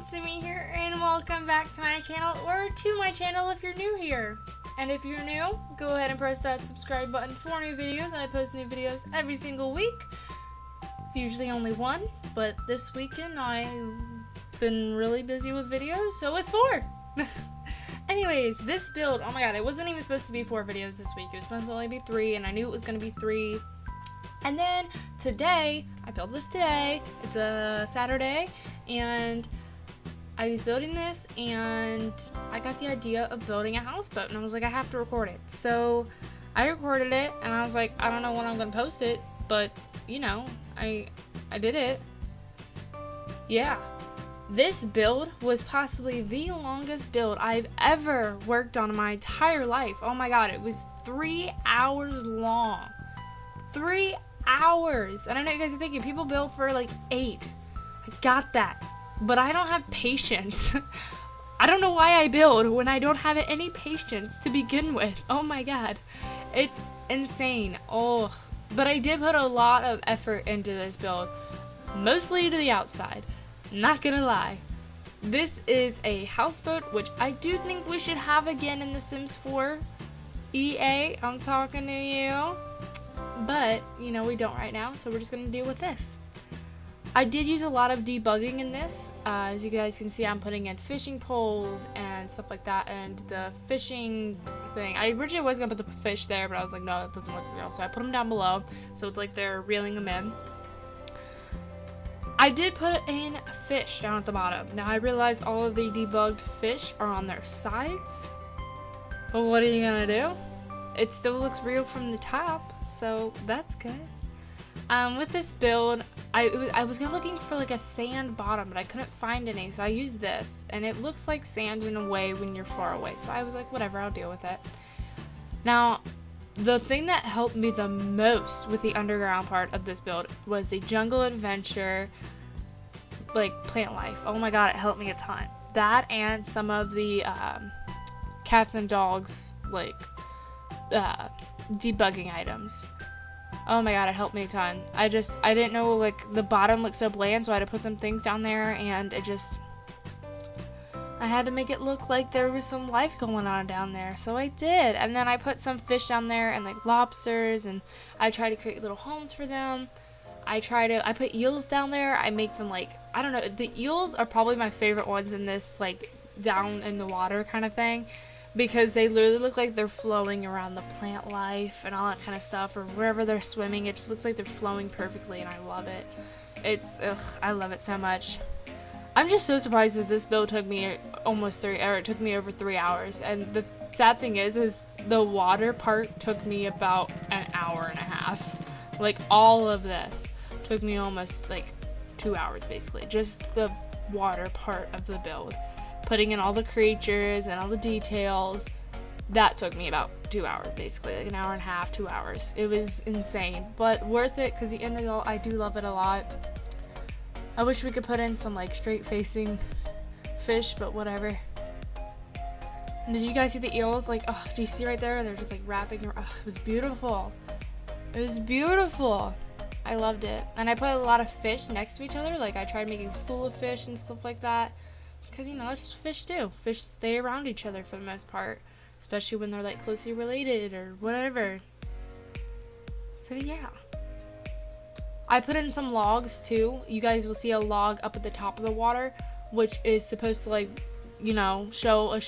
Cartoonssimmer here, and welcome back to my channel, or to my channel if you're new here. And if you're new, go ahead and press that subscribe button for new videos. I post new videos every single week. It's usually only one, but this weekend I've been really busy with videos, so it's 4. Anyways, this build, oh my god, it wasn't even supposed to be 4 videos this week. It was supposed to only be 3, and I knew it was going to be 3. And then today, I built this today. It's a Saturday, and I was building this, and I got the idea of building a houseboat, and I was like, I have to record it. So I recorded it, and I was like, I don't know when I'm gonna post it, but you know, I did it. Yeah. This build was possibly the longest build I've ever worked on in my entire life. Oh my god, it was 3 hours long. 3 hours. And I know you guys are thinking people build for like 8. I got that. But I don't have patience. I don't know why I build when I don't have any patience to begin with. Oh my god. It's insane. Oh. But I did put a lot of effort into this build. Mostly to the outside. Not gonna lie. This is a houseboat, which I do think we should have again in The Sims 4. EA, I'm talking to you. But, you know, we don't right now, so we're just gonna deal with this. I did use a lot of debugging in this. As you guys can see, I'm putting in fishing poles and stuff like that, and the fishing thing. I originally was gonna put the fish there, but I was like, no, it doesn't look real, so I put them down below, so it's like they're reeling them in. I did put in fish down at the bottom. Now I realize all of the debugged fish are on their sides, but what are you gonna do? It still looks real from the top, so that's good. With this build, I was looking for like a sand bottom, but I couldn't find any, so I used this, and it looks like sand in a way when you're far away, so I was like, whatever, I'll deal with it. Now, the thing that helped me the most with the underground part of this build was the jungle adventure, like, plant life. Oh my god, it helped me a ton. That and some of the cats and dogs, like, debugging items. Oh my god, it helped me a ton. I didn't know, like, the bottom looked so bland, so I had to put some things down there, and I had to make it look like there was some life going on down there, so I did. And then I put some fish down there, and like lobsters, and I tried to create little homes for them. I put eels down there. I make them like, I don't know, the eels are probably my favorite ones in this, like, down in the water kind of thing, because they literally look like they're flowing around the plant life and all that kind of stuff, or wherever they're swimming. It just looks like they're flowing perfectly, and I love it. I love it so much. I'm just so surprised that this build took me it took me over 3 hours, and the sad thing is the water part took me about an hour and a half. Like, all of this took me almost like 2 hours, basically, just the water part of the build. Putting in all the creatures and all the details, that took me about 2 hours, basically, like an hour and a half, 2 hours. It was insane, but worth it, because the end result, I do love it a lot. I wish we could put in some, like, straight-facing fish, but whatever. And did you guys see the eels? Like, oh, do you see right there? They're just, like, wrapping around. Oh, it was beautiful. It was beautiful. I loved it. And I put a lot of fish next to each other. Like, I tried making school of fish and stuff like that. Because, you know, that's just what fish do. Fish stay around each other for the most part. Especially when they're, like, closely related or whatever. So, yeah. I put in some logs too. You guys will see a log up at the top of the water, which is supposed to, like, you know, show a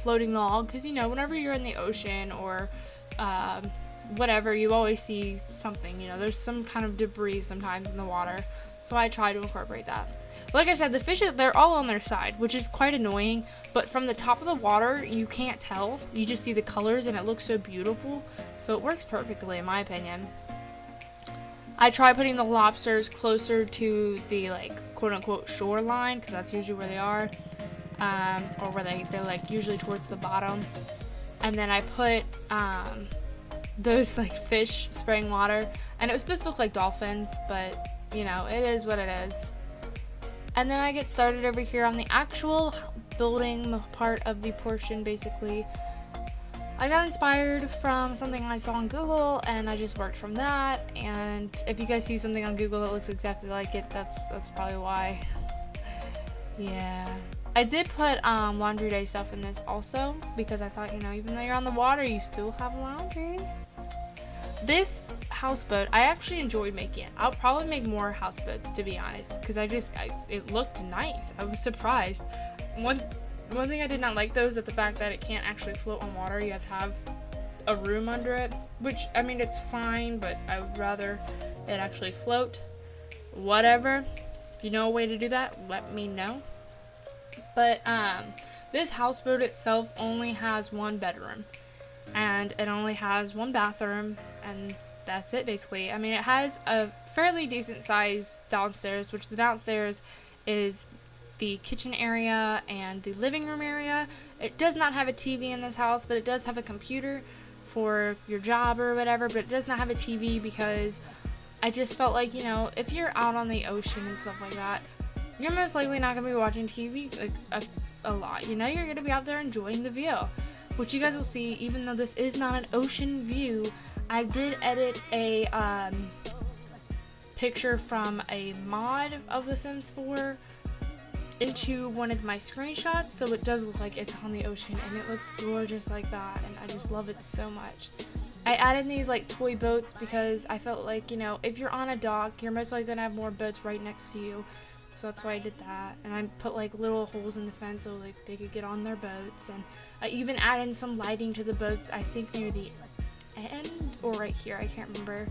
floating log, because, you know, whenever you're in the ocean or whatever, you always see something, you know, there's some kind of debris sometimes in the water, so I try to incorporate that. Like I said, the fish, they're all on their side, which is quite annoying, but from the top of the water, you can't tell. You just see the colors, and it looks so beautiful, so it works perfectly, in my opinion. I try putting the lobsters closer to the, like, quote-unquote shoreline, because that's usually where they are, or where they're, like, usually towards the bottom. And then I put those, like, fish spraying water, and it was supposed to look like dolphins, but, you know, it is what it is. And then I get started over here on the actual building part of the portion, basically. I got inspired from something I saw on Google, and I just worked from that. And if you guys see something on Google that looks exactly like it, that's probably why. Yeah. I did put laundry day stuff in this also because I thought, you know, even though you're on the water, you still have laundry. This houseboat, I actually enjoyed making it. I'll probably make more houseboats, to be honest, because it looked nice. I was surprised. One thing I did not like though is that the fact that it can't actually float on water. You have to have a room under it, which, I mean, it's fine, but I would rather it actually float. Whatever. If you know a way to do that, let me know. But this houseboat itself only has one bedroom, and it only has one bathroom, and that's it basically. I mean, it has a fairly decent size downstairs, which the downstairs is the kitchen area and the living room area. It does not have a TV in this house, but it does have a computer for your job or whatever, but it does not have a TV because I just felt like, you know, if you're out on the ocean and stuff like that, you're most likely not going to be watching TV a lot. You know, you're going to be out there enjoying the view, which you guys will see. Even though this is not an ocean view, I did edit a picture from a mod of The Sims 4 into one of my screenshots, so it does look like it's on the ocean, and it looks gorgeous like that, and I just love it so much. I added these like toy boats because I felt like, you know, if you're on a dock, you're most likely going to have more boats right next to you. So that's why I did that, and I put like little holes in the fence so like they could get on their boats, and I even added some lighting to the boats, I think near the end or right here, I can't remember.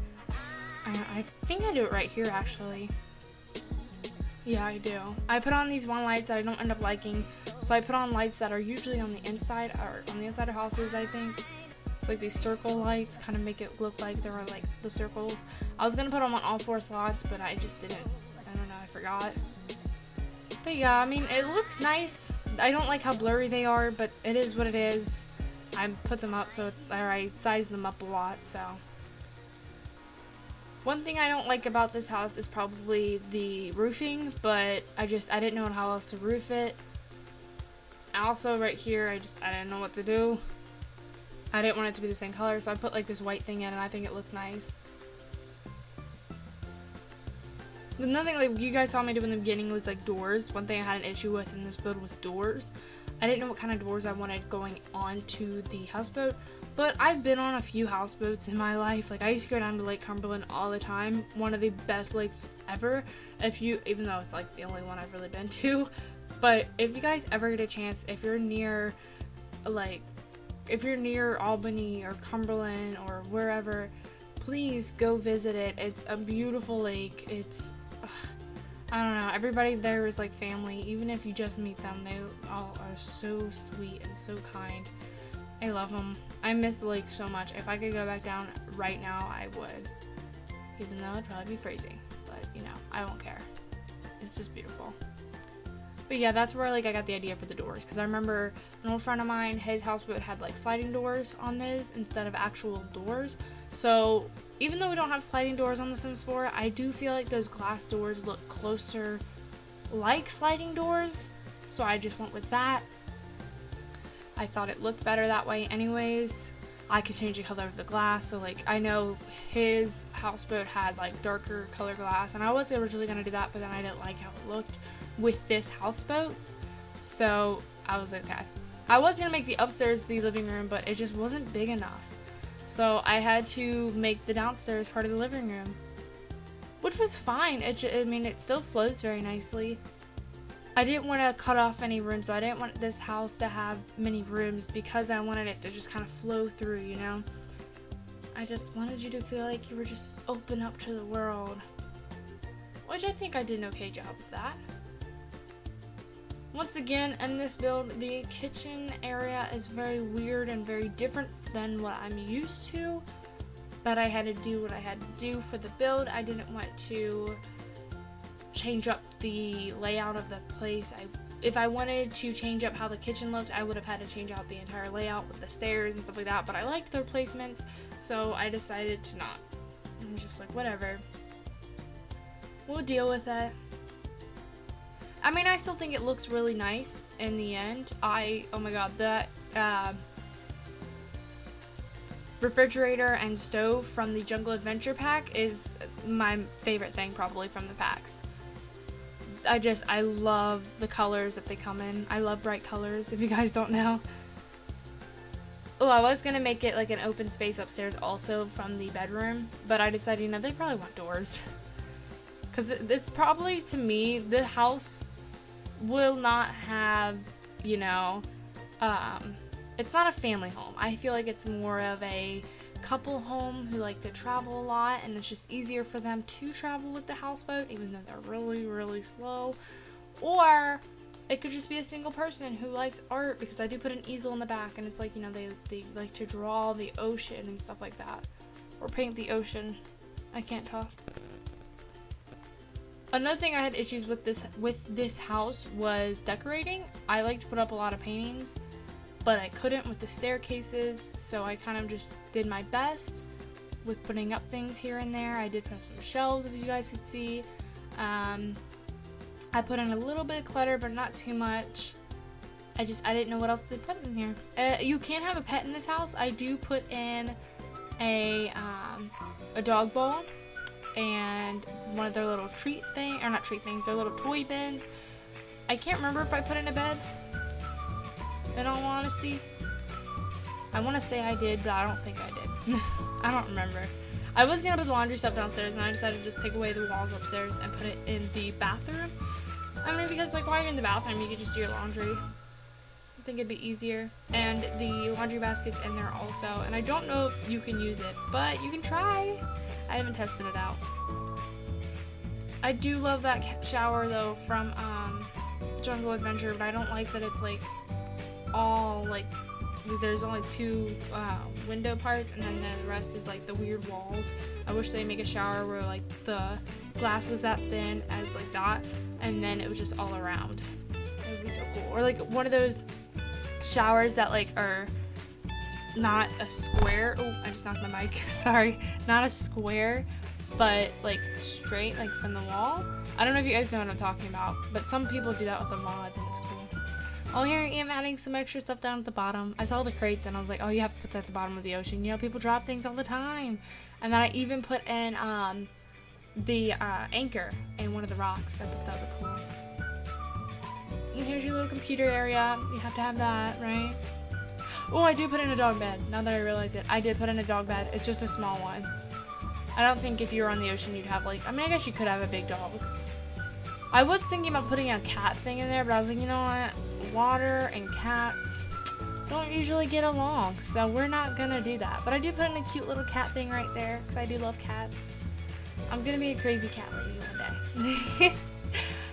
I think I do it right here actually. Yeah, I do. I put on these one lights that I don't end up liking, so I put on lights that are usually on the inside, or on the inside of houses, I think. It's like these circle lights, kind of make it look like there are like the circles. I was gonna put them on all 4 slots, but I just didn't. I don't know, I forgot. But yeah, I mean, it looks nice. I don't like how blurry they are, but it is what it is. I put them up, or I sized them up a lot, so. One thing I don't like about this house is probably the roofing, but I didn't know how else to roof it. Also, right here, I didn't know what to do. I didn't want it to be the same color, so I put like this white thing in, and I think it looks nice. But nothing like you guys saw me do in the beginning was like doors. One thing I had an issue with in this build was doors. I didn't know what kind of doors I wanted going onto the houseboat, but I've been on a few houseboats in my life. Like I used to go down to Lake Cumberland all the time. One of the best lakes ever. Even though it's like the only one I've really been to. But if you guys ever get a chance, if you're near Albany or Cumberland or wherever, please go visit it. It's a beautiful lake. I don't know, everybody there is like family. Even if you just meet them, they all are so sweet and so kind. I love them. I miss the lake so much. If I could go back down right now, I would. Even though it'd probably be freezing. But, you know, I won't care. It's just beautiful. But yeah, that's where like I got the idea for the doors. Because I remember an old friend of mine, his houseboat had like sliding doors on those instead of actual doors. So even though we don't have sliding doors on The Sims 4, I do feel like those glass doors look closer like sliding doors. So I just went with that. I thought it looked better that way anyways. I could change the color of the glass, so like I know his houseboat had like darker color glass, and I was originally going to do that, but then I didn't like how it looked with this houseboat, so I was like, okay. I was going to make the upstairs the living room, but it just wasn't big enough, so I had to make the downstairs part of the living room, which was fine. I mean, it still flows very nicely. I didn't want to cut off any rooms, so I didn't want this house to have many rooms because I wanted it to just kind of flow through, you know? I just wanted you to feel like you were just open up to the world, which I think I did an okay job of that. Once again, in this build, the kitchen area is very weird and very different than what I'm used to, but I had to do what I had to do for the build. I didn't want to change up the layout of the place. If I wanted to change up how the kitchen looked, I would have had to change out the entire layout with the stairs and stuff like that, but I liked their placements, so I decided to not. I was just like, whatever. We'll deal with it. I mean, I still think it looks really nice in the end. Oh my god, that refrigerator and stove from the Jungle Adventure pack is my favorite thing probably from the packs. I love the colors that they come in. I love bright colors, if you guys don't know. Oh, I was gonna make it like an open space upstairs also from the bedroom, but I decided, you know, they probably want doors. Because this probably, to me, the house will not have, you know, it's not a family home. I feel like it's more of a couple home who like to travel a lot, and it's just easier for them to travel with the houseboat, even though they're really, really slow. Or it could just be a single person who likes art, because I do put an easel in the back, and it's like, you know, they like to draw the ocean and stuff like that. Or paint the ocean. I can't talk. Another thing I had issues with this house was decorating. I like to put up a lot of paintings, but I couldn't with the staircases, so I kind of just did my best with putting up things here and there. I did put up some shelves, if you guys could see. I put in a little bit of clutter, but not too much. I didn't know what else to put in here. You can have a pet in this house. I do put in a dog bowl and one of their little treat thing, or not treat things, their little toy bins. I can't remember if I put in a bed, in all honesty. I want to say I did, but I don't think I did. I don't remember. I was gonna put the laundry stuff downstairs, and I decided to just take away the walls upstairs and put it in the bathroom. I mean, because like while you're in the bathroom, you could just do your laundry. I think it'd be easier. And the laundry basket's in there also, and I don't know if you can use it, but you can try. I haven't tested it out. I do love that shower though from Jungle Adventure, but I don't like that it's like all like there's only two window parts, and then the rest is like the weird walls. I wish they make a shower where like the glass was that thin as like that, and then it was just all around. It would be so cool. Or like one of those showers that like are not a square. Oh, I just knocked my mic. Sorry. Not a square, but like straight, like from the wall. I don't know if you guys know what I'm talking about, but some people do that with the mods, and it's cool. Oh, here I am adding some extra stuff down at the bottom. I saw the crates, and I was like, oh, you have to put that at the bottom of the ocean. You know, people drop things all the time. And then I even put in the anchor in one of the rocks. I thought that looked cool. And here's your little computer area. You have to have that, right? Oh, I do put in a dog bed. Now that I realize it, I did put in a dog bed. It's just a small one. I don't think if you were on the ocean, you'd have like, I mean, I guess you could have a big dog. I was thinking about putting a cat thing in there, but I was like, you know what? Water and cats don't usually get along, so we're not gonna do that. But I do put in a cute little cat thing right there, because I do love cats. I'm gonna be a crazy cat lady one day.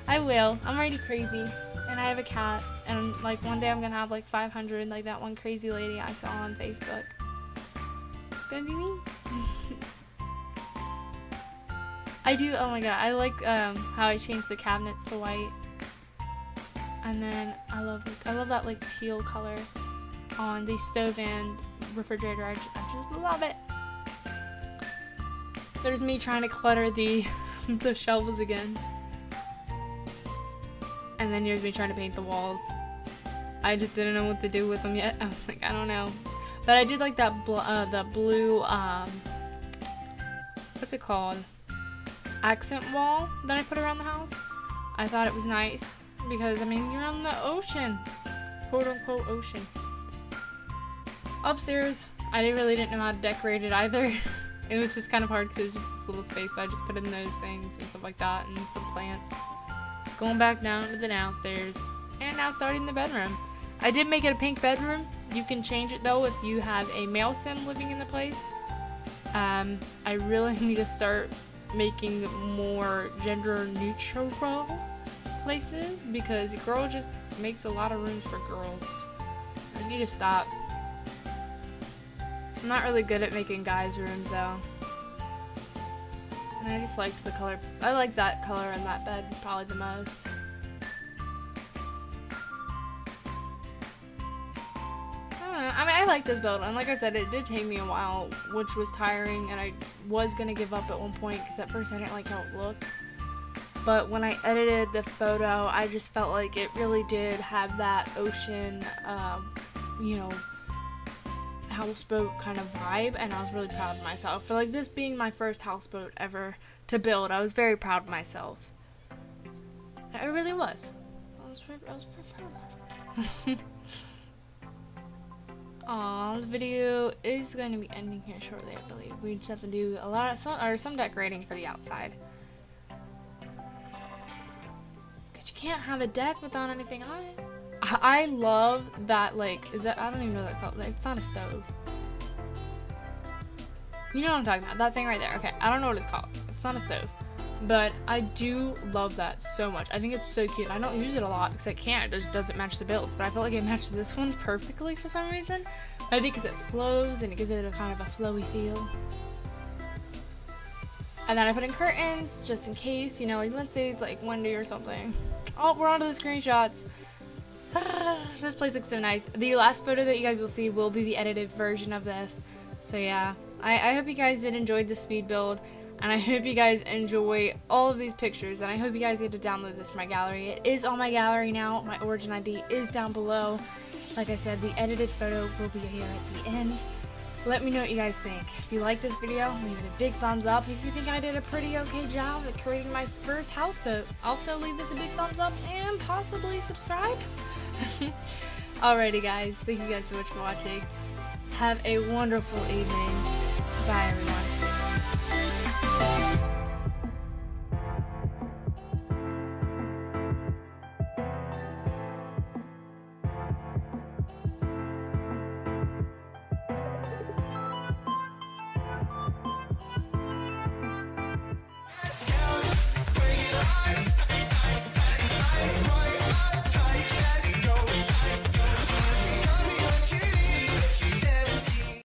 I will. I'm already crazy, and I have a cat, and like one day I'm gonna have like 500, like that one crazy lady I saw on Facebook. It's gonna be me. I do, oh my god, I like how I changed the cabinets to white. And then I love that like teal color on the stove and refrigerator. I just love it. There's me trying to clutter the shelves again. And then here's me trying to paint the walls. I just didn't know what to do with them yet. I was like, I don't know. But I did like that the blue what's it called? Accent wall that I put around the house. I thought it was nice because, I mean, you're on the ocean, quote unquote ocean. Upstairs, I really didn't know how to decorate it either. It was just kind of hard because it was just this little space, so I just put in those things and stuff like that, and some plants. Going back down to the downstairs, and now starting the bedroom. I did make it a pink bedroom. You can change it though if you have a male sim living in the place. I really need to start making more gender neutral places, because a girl just makes a lot of rooms for girls. I need to stop. I'm not really good at making guys' rooms though. And I just liked the color. I like that color in that bed probably the most. I mean, I like this build, and like I said, it did take me a while, which was tiring, and I was gonna give up at one point because at first I didn't like how it looked. But when I edited the photo, I just felt like it really did have that ocean, you know, houseboat kind of vibe, and I was really proud of myself for like this being my first houseboat ever to build. I was very proud of myself. It really was. I was pretty proud of myself. Aw, the video is going to be ending here shortly, I believe. We just have to do a lot of some decorating for the outside. Cause you can't have a deck without anything on it. I love that, like, is that, I don't even know what that's called. It's not a stove. You know what I'm talking about, that thing right there. Okay, I don't know what it's called. It's not a stove. But I do love that so much. I think it's so cute. I don't use it a lot because I can't. It just doesn't match the builds. But I feel like it matches this one perfectly for some reason. Maybe because it flows and it gives it a kind of a flowy feel. And then I put in curtains just in case, you know, like let's say it's like windy or something. Oh, we're on to the screenshots. This place looks so nice. The last photo that you guys will see will be the edited version of this. So yeah, I hope you guys did enjoy the speed build. And I hope you guys enjoy all of these pictures, and I hope you guys get to download this from my gallery. It is on my gallery now. My origin ID is down below. Like I said, the edited photo will be here at the end. Let me know what you guys think. If you like this video, leave it a big thumbs up. If you think I did a pretty okay job at creating my first houseboat, also leave this a big thumbs up and possibly subscribe. Alrighty guys, thank you guys so much for watching. Have a wonderful evening. Bye everyone. Bring it on.